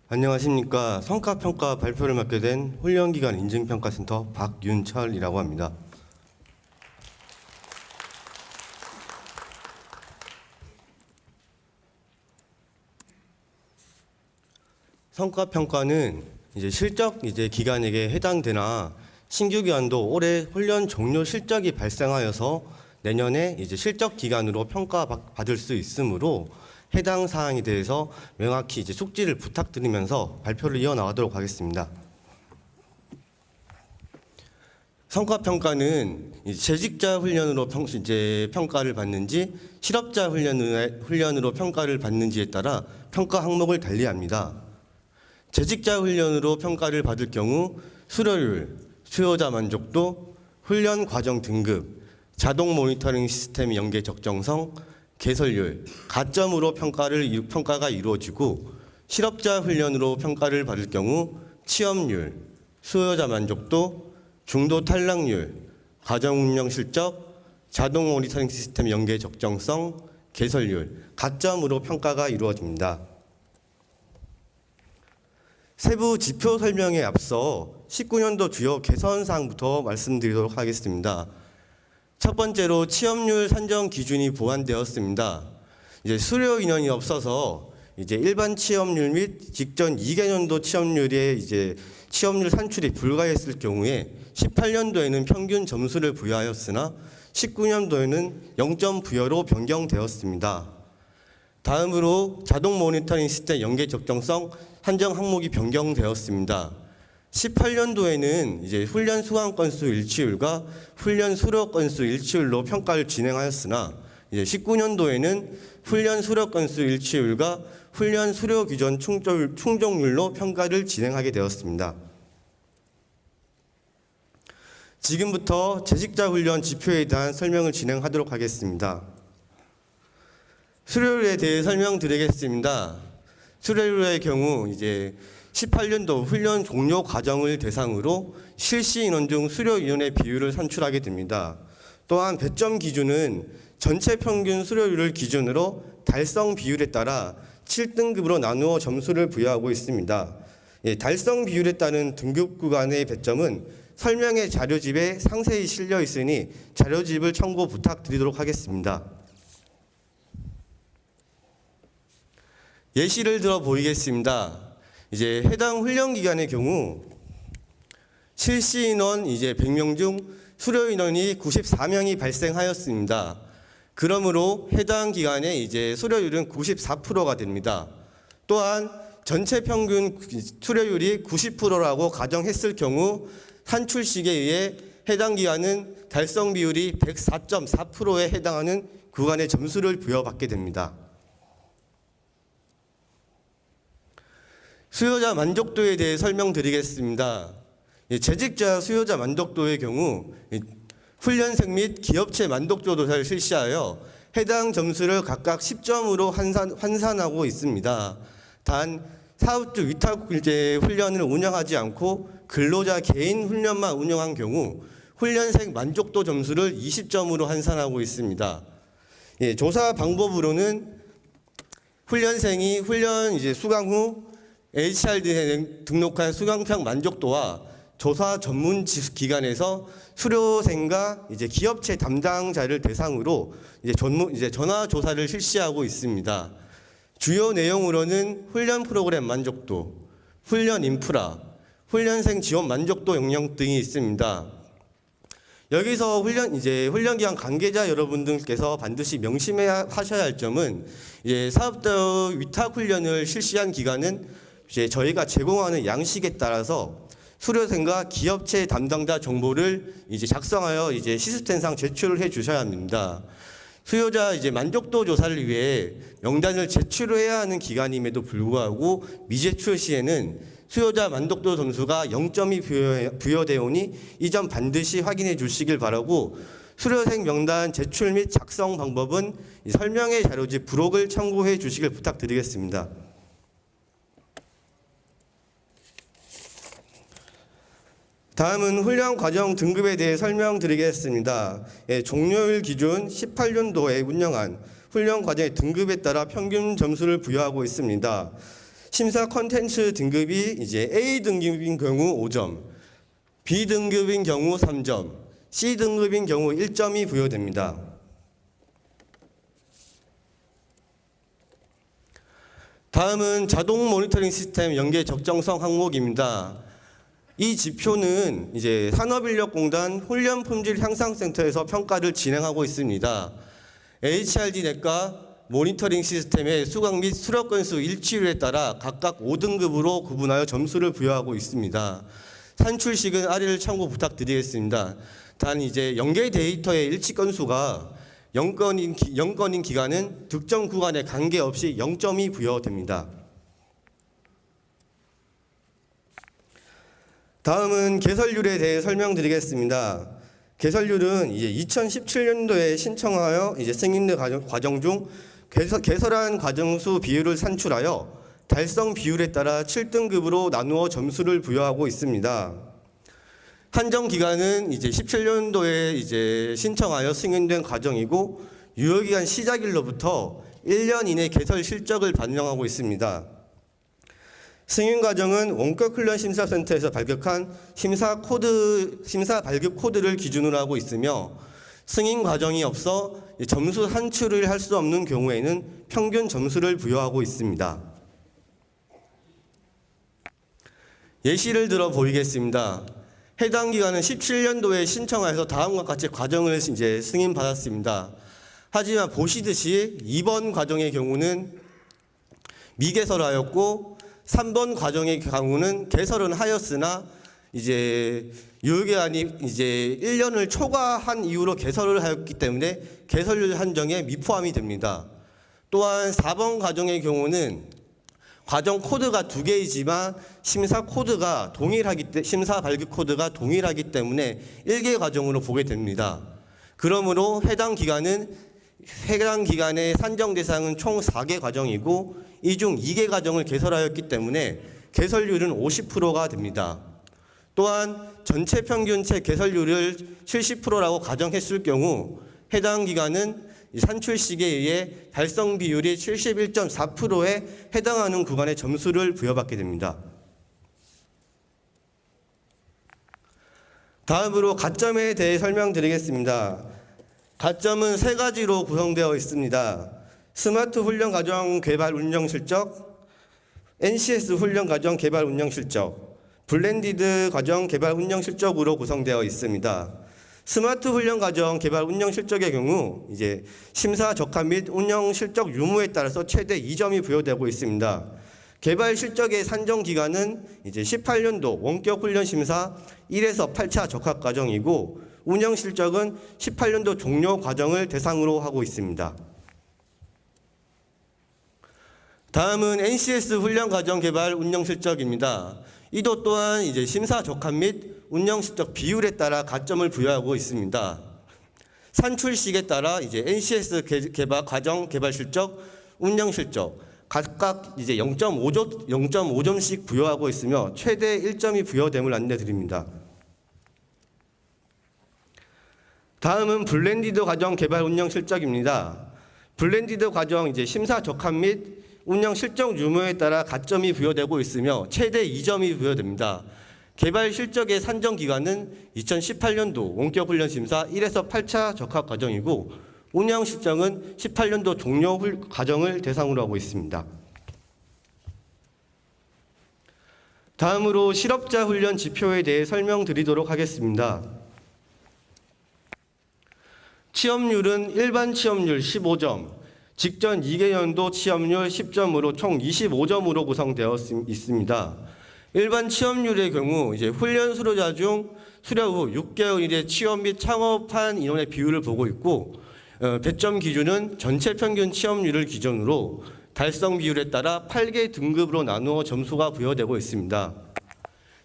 안녕하십니까. 성과평가 발표를 맡게 된 훈련기관 인증평가센터 박윤철이라고 합니다. 성과평가는 실적 기간에게 해당되나 신규 기관도 올해 훈련 종료 실적이 발생하여서 내년에 실적 기간으로 평가받을 수 있으므로 해당 사항에 대해서 명확히 숙지를 부탁드리면서 발표를 이어나가도록 하겠습니다. 성과평가는 재직자 훈련으로 평가를 받는지 실업자 훈련으로 평가를 받는지에 따라 평가 항목을 달리합니다. 재직자 훈련으로 평가를 받을 경우 수료율, 수요자 만족도, 훈련 과정 등급, 자동 모니터링 시스템 연계 적정성, 개설률, 가점으로 평가가 이루어지고 실업자 훈련으로 평가를 받을 경우 취업률, 수요자 만족도, 중도 탈락률, 과정 운영 실적, 자동 모니터링 시스템 연계 적정성, 개설률, 가점으로 평가가 이루어집니다. 세부 지표 설명에 앞서 19년도 주요 개선 사항부터 말씀드리도록 하겠습니다. 첫 번째로 취업률 산정 기준이 보완되었습니다. 수료 인원이 없어서 일반 취업률 및 직전 2개년도 취업률에 취업률 산출이 불가했을 경우에 18년도에는 평균 점수를 부여하였으나 19년도에는 0점 부여로 변경되었습니다. 다음으로 자동 모니터링 시스템 연계 적정성 한정 항목이 변경되었습니다. 18년도에는 훈련 수강 건수 일치율과 훈련 수료 건수 일치율로 평가를 진행하였으나 19년도에는 훈련 수료 건수 일치율과 훈련 수료 기준 충족률로 평가를 진행하게 되었습니다. 지금부터 재직자 훈련 지표에 대한 설명을 진행하도록 하겠습니다. 수료율에 대해 설명드리겠습니다. 수료율의 경우 18년도 훈련 종료 과정을 대상으로 실시 인원 중 수료 인원의 비율을 산출하게 됩니다. 또한 배점 기준은 전체 평균 수료율을 기준으로 달성 비율에 따라 7등급으로 나누어 점수를 부여하고 있습니다. 달성 비율에 따른 등급 구간의 배점은 설명의 자료집에 상세히 실려 있으니 자료집을 참고 부탁드리도록 하겠습니다. 예시를 들어 보이겠습니다. 해당 훈련 기간의 경우 실시 인원 100명 중 수료 인원이 94명이 발생하였습니다. 그러므로 해당 기간에 수료율은 94%가 됩니다. 또한 전체 평균 수료율이 90%라고 가정했을 경우 산출식에 의해 해당 기간은 달성 비율이 104.4%에 해당하는 구간의 점수를 부여받게 됩니다. 수요자 만족도에 대해 설명드리겠습니다. 재직자 수요자 만족도의 경우 훈련생 및 기업체 만족도 조사를 실시하여 해당 점수를 각각 10점으로 환산하고 있습니다. 단 사업주 위탁 훈련을 운영하지 않고 근로자 개인 훈련만 운영한 경우 훈련생 만족도 점수를 20점으로 환산하고 있습니다. 조사 방법으로는 훈련생이 훈련 수강 후 HRD에 등록한 수강평 만족도와 조사 전문 기관에서 수료생과 기업체 담당자를 대상으로 전화 조사를 실시하고 있습니다. 주요 내용으로는 훈련 프로그램 만족도, 훈련 인프라, 훈련생 지원 만족도 영역 등이 있습니다. 여기서 훈련기관 관계자 여러분들께서 반드시 명심하셔야 할 점은 사업자 위탁 훈련을 실시한 기관은 저희가 제공하는 양식에 따라서 수료생과 기업체 담당자 정보를 작성하여 시스템상 제출을 해 주셔야 합니다. 수요자 만족도 조사를 위해 명단을 제출해야 하는 기간임에도 불구하고 미제출 시에는 수요자 만족도 점수가 0점이 부여되어 오니 이 점 반드시 확인해 주시길 바라고 수료생 명단 제출 및 작성 방법은 설명의 자료집 부록을 참고해 주시길 부탁드리겠습니다. 다음은 훈련 과정 등급에 대해 설명드리겠습니다. 종료일 기준 18년도에 운영한 훈련 과정의 등급에 따라 평균 점수를 부여하고 있습니다. 심사 컨텐츠 등급이 이제 A 등급인 경우 5점, B 등급인 경우 3점, C 등급인 경우 1점이 부여됩니다. 다음은 자동 모니터링 시스템 연계 적정성 항목입니다. 이 지표는 이제 산업인력공단 훈련 품질 향상센터에서 평가를 진행하고 있습니다. HRD 넷과 모니터링 시스템의 수강 및 수력 건수 일치율에 따라 각각 5등급으로 구분하여 점수를 부여하고 있습니다. 산출식은 아래를 참고 부탁드리겠습니다. 단 이제 연계 데이터의 일치 건수가 0건인 기간은 특정 구간에 관계없이 0점이 부여됩니다. 다음은 개설률에 대해 설명드리겠습니다. 개설률은 이제 2017년도에 신청하여 이제 승인된 과정 중 개설한 과정수 비율을 산출하여 달성 비율에 따라 7등급으로 나누어 점수를 부여하고 있습니다. 한정 기간은 이제 17년도에 이제 신청하여 승인된 과정이고 유효기간 시작일로부터 1년 이내 개설 실적을 반영하고 있습니다. 승인 과정은 원격 훈련 심사센터에서 발급한 심사 발급 코드를 기준으로 하고 있으며 승인 과정이 없어 점수 산출을 할 수 없는 경우에는 평균 점수를 부여하고 있습니다. 예시를 들어 보이겠습니다. 해당 기간은 17년도에 신청하여서 다음과 같이 과정을 이제 승인받았습니다. 하지만 보시듯이 2번 과정의 경우는 미개설하였고 3번 과정의 경우는 개설은 하였으나 이제 유효기간이 이제 1년을 초과한 이후로 개설을 하였기 때문에 개설률 한정에 미포함이 됩니다. 또한 4번 과정의 경우는 과정 코드가 2개이지만 심사 발급 코드가 동일하기 때문에 1개 과정으로 보게 됩니다. 그러므로 해당 기간에 산정 대상은 총 4개 과정이고 이 중 2개 과정을 개설하였기 때문에 개설률은 50%가 됩니다. 또한 전체 평균체 개설률을 70%라고 가정했을 경우 해당 기간은 산출식에 의해 달성 비율이 71.4%에 해당하는 구간의 점수를 부여받게 됩니다. 다음으로 가점에 대해 설명드리겠습니다. 가점은 3가지로 구성되어 있습니다. 스마트 훈련 과정 개발 운영 실적, NCS 훈련 과정 개발 운영 실적, 블렌디드 과정 개발 운영 실적으로 구성되어 있습니다. 스마트 훈련 과정 개발 운영 실적의 경우 이제 심사 적합 및 운영 실적 유무에 따라서 최대 2점이 부여되고 있습니다. 개발 실적의 산정 기간은 이제 18년도 원격 훈련 심사 1에서 8차 적합 과정이고 운영 실적은 18년도 종료 과정을 대상으로 하고 있습니다. 다음은 NCS 훈련 과정 개발 운영 실적입니다. 이도 또한 이제 심사 적합 및 운영 실적 비율에 따라 가점을 부여하고 있습니다. 산출식에 따라 이제 NCS 개발 과정 개발 실적, 운영 실적 각각 이제 0.5점씩 부여하고 있으며 최대 1점이 부여됨을 안내드립니다. 다음은 블렌디드 과정 개발 운영 실적입니다. 블렌디드 과정 이제 심사 적합 및 운영 실적 유무에 따라 가점이 부여되고 있으며 최대 2점이 부여됩니다. 개발 실적의 산정 기간은 2018년도 원격 훈련 심사 1에서 8차 적합 과정이고 운영 실적은 18년도 종료 과정을 대상으로 하고 있습니다. 다음으로 실업자 훈련 지표에 대해 설명드리도록 하겠습니다. 취업률은 일반 취업률 15점, 직전 2개년도 취업률 10점으로 총 25점으로 구성되어 있습니다. 일반 취업률의 경우 이제 훈련 수료자 중 수료 후 6개월 이내 취업 및 창업한 인원의 비율을 보고 있고 배점 기준은 전체 평균 취업률을 기준으로 달성 비율에 따라 8개 등급으로 나누어 점수가 부여되고 있습니다.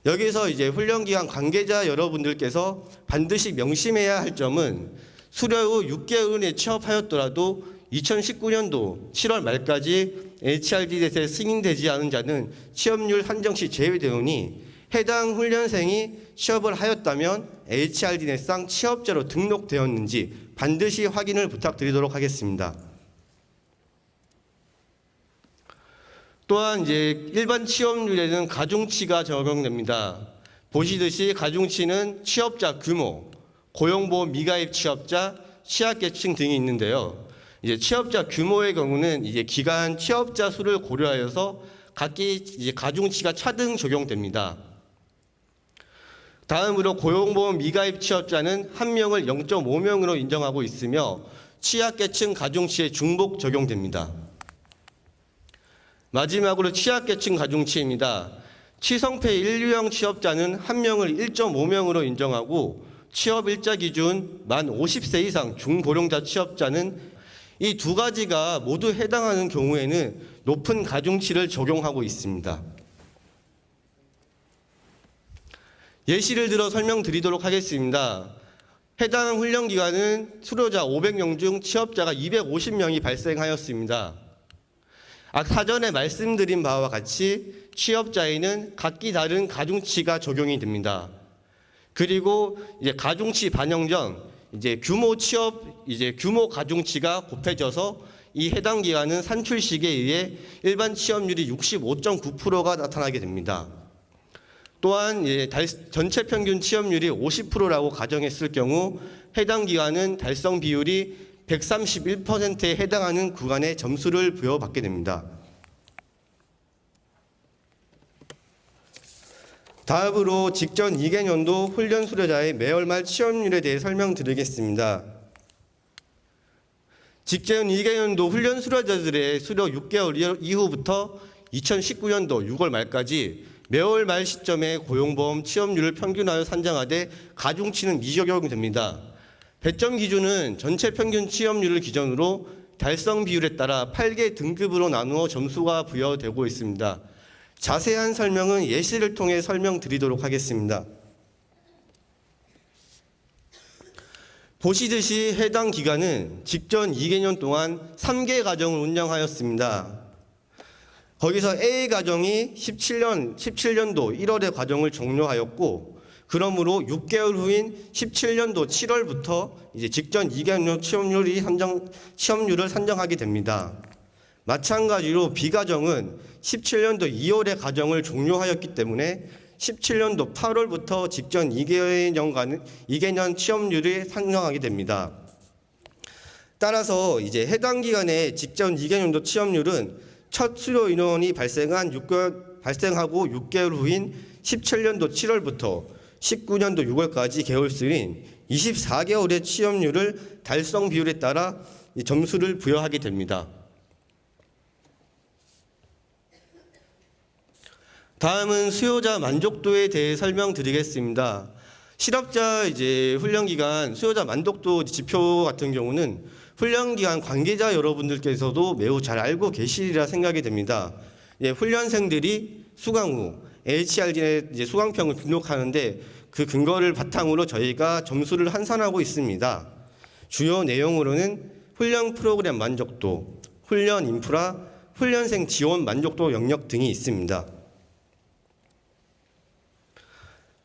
여기서 이제 훈련기간 관계자 여러분들께서 반드시 명심해야 할 점은 수료 후 6개월 이내 취업하였더라도 2019년도 7월 말까지 HRD넷에 승인되지 않은 자는 취업률 한정 시 제외되오니 해당 훈련생이 취업을 하였다면 HRD넷상 취업자로 등록되었는지 반드시 확인을 부탁드리도록 하겠습니다. 또한 이제 일반 취업률에는 가중치가 적용됩니다. 보시듯이 가중치는 취업자 규모, 고용보험 미가입 취업자, 취약계층 등이 있는데요. 이제 취업자 규모의 경우는 이제 기간 취업자 수를 고려하여서 각기 이제 가중치가 차등 적용됩니다. 다음으로 고용보험 미가입 취업자는 1명을 0.5명으로 인정하고 있으며 취약계층 가중치에 중복 적용됩니다. 마지막으로 취약계층 가중치입니다. 취성패 1유형 취업자는 1명을 1.5명으로 인정하고 취업일자 기준 만 50세 이상 중고령자 취업자는 이 두 가지가 모두 해당하는 경우에는 높은 가중치를 적용하고 있습니다. 예시를 들어 설명드리도록 하겠습니다. 해당 훈련기간은 수료자 500명 중 취업자가 250명이 발생하였습니다. 사전에 말씀드린 바와 같이 취업자에는 각기 다른 가중치가 적용이 됩니다. 그리고 이제 가중치 반영 전 규모 가중치가 곱해져서 이 해당 기간은 산출식에 의해 일반 취업률이 65.9%가 나타나게 됩니다. 또한 전체 평균 취업률이 50%라고 가정했을 경우 해당 기간은 달성 비율이 131%에 해당하는 구간에 점수를 부여받게 됩니다. 다음으로 직전 2개년도 훈련 수료자의 매월 말 취업률에 대해 설명드리겠습니다. 직전 2개년도 훈련 수료자들의 수료 6개월 이후부터 2019년도 6월 말까지 매월 말 시점에 고용보험 취업률을 평균하여 산정하되 가중치는 미적용됩니다. 배점 기준은 전체 평균 취업률을 기준으로 달성 비율에 따라 8개 등급으로 나누어 점수가 부여되고 있습니다. 자세한 설명은 예시를 통해 설명드리도록 하겠습니다. 보시듯이 해당 기간은 직전 2개년 동안 3개 가정을 운영하였습니다. 거기서 A 가정이 17년도 1월에 과정을 종료하였고, 그러므로 6개월 후인 17년도 7월부터 이제 직전 2개년 취업률을 산정하게 됩니다. 마찬가지로 B 가정은 17년도 2월에 과정을 종료하였기 때문에 17년도 8월부터 직전 2개년 취업률을 산정하게 됩니다. 따라서 이제 해당 기간의 직전 2개년도 취업률은 첫 수료 인원이 발생하고 6개월 후인 17년도 7월부터 19년도 6월까지 개월수인 24개월의 취업률을 달성 비율에 따라 점수를 부여하게 됩니다. 다음은 수요자 만족도에 대해 설명드리겠습니다. 실업자 훈련 기간 수요자 만족도 지표 같은 경우는 훈련 기간 관계자 여러분들께서도 매우 잘 알고 계시리라 생각이 됩니다. 훈련생들이 수강 후 HRD에 수강평을 등록하는데 그 근거를 바탕으로 저희가 점수를 환산하고 있습니다. 주요 내용으로는 훈련 프로그램 만족도, 훈련 인프라, 훈련생 지원 만족도 영역 등이 있습니다.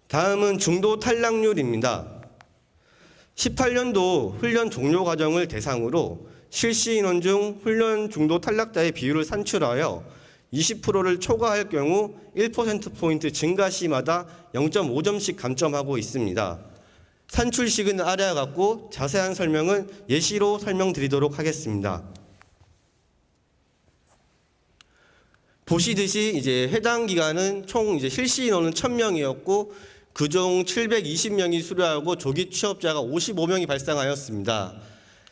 다음은 중도 탈락률입니다. 18년도 훈련 종료 과정을 대상으로 실시 인원 중 훈련 중도 탈락자의 비율을 산출하여 20%를 초과할 경우 1%포인트 증가 시마다 0.5점씩 감점하고 있습니다. 산출식은 아래와 같고 자세한 설명은 예시로 설명드리도록 하겠습니다. 보시듯이 해당 기간은 총 실시 인원은 1000명이었고 그중 720명이 수료하고 조기 취업자가 55명이 발생하였습니다.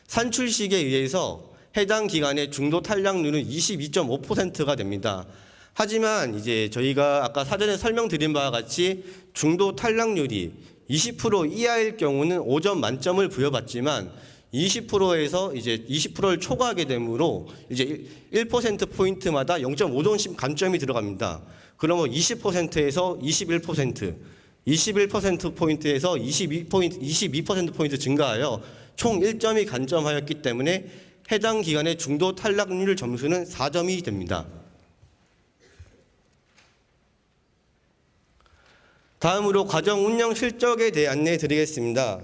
산출식에 의해서 해당 기간의 중도 탈락률은 22.5%가 됩니다. 하지만 저희가 아까 사전에 설명드린 바와 같이 중도 탈락률이 20% 이하일 경우는 5점 만점을 부여받지만 20%에서 20%를 초과하게 되므로 1%포인트마다 0.5점씩 감점이 들어갑니다. 그러면 20%에서 21%, 21%포인트에서 22%포인트 증가하여 총 1점이 감점하였기 때문에 해당 기간의 중도 탈락률 점수는 4점이 됩니다. 다음으로 과정 운영 실적에 대해 안내해 드리겠습니다.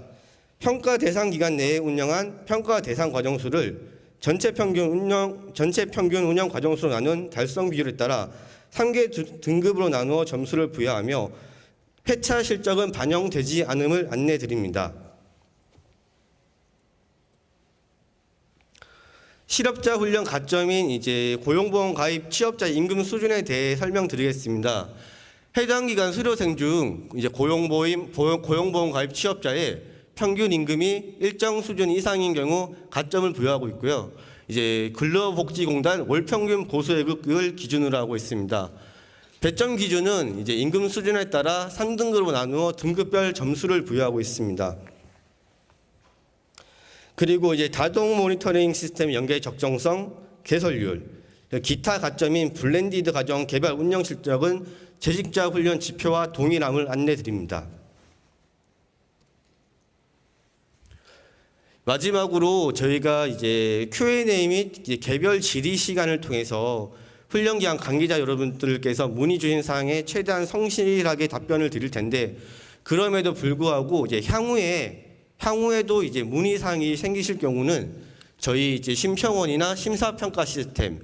평가 대상 기간 내에 운영한 평가 대상 과정 수를 전체 평균 운영 과정수로 나눈 달성 비율에 따라 3개 등급으로 나누어 점수를 부여하며 회차 실적은 반영되지 않음을 안내 드립니다. 실업자 훈련 가점인 이제 고용보험 가입 취업자 임금 수준에 대해 설명드리겠습니다. 해당 기간 수료생 중 이제 고용보험 가입 취업자의 평균 임금이 일정 수준 이상인 경우 가점을 부여하고 있고요. 이제 근로복지공단 월평균 보수예급을 기준으로 하고 있습니다. 배점 기준은 이제 임금 수준에 따라 3등급으로 나누어 등급별 점수를 부여하고 있습니다. 그리고 이제 다동 모니터링 시스템 연계 적정성, 개설률, 기타 가점인 블렌디드 과정 개발 운영 실적은 재직자 훈련 지표와 동일함을 안내 드립니다. 마지막으로 저희가 이제 Q&A 및 개별 질의 시간을 통해서 훈련 기간 관계자 여러분들께서 문의 주신 사항에 최대한 성실하게 답변을 드릴 텐데, 그럼에도 불구하고 이제 향후에도 이제 문의 사항이 생기실 경우는 저희 이제 심평원이나 심사평가 시스템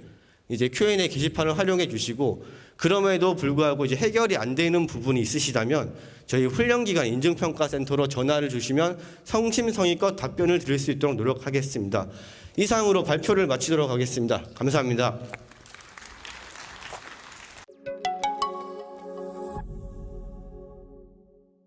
이제 Q&A 게시판을 활용해 주시고, 그럼에도 불구하고 이제 해결이 안 되는 부분이 있으시다면 저희 훈련기간 인증평가센터로 전화를 주시면 성심성의껏 답변을 드릴 수 있도록 노력하겠습니다. 이상으로 발표를 마치도록 하겠습니다. 감사합니다.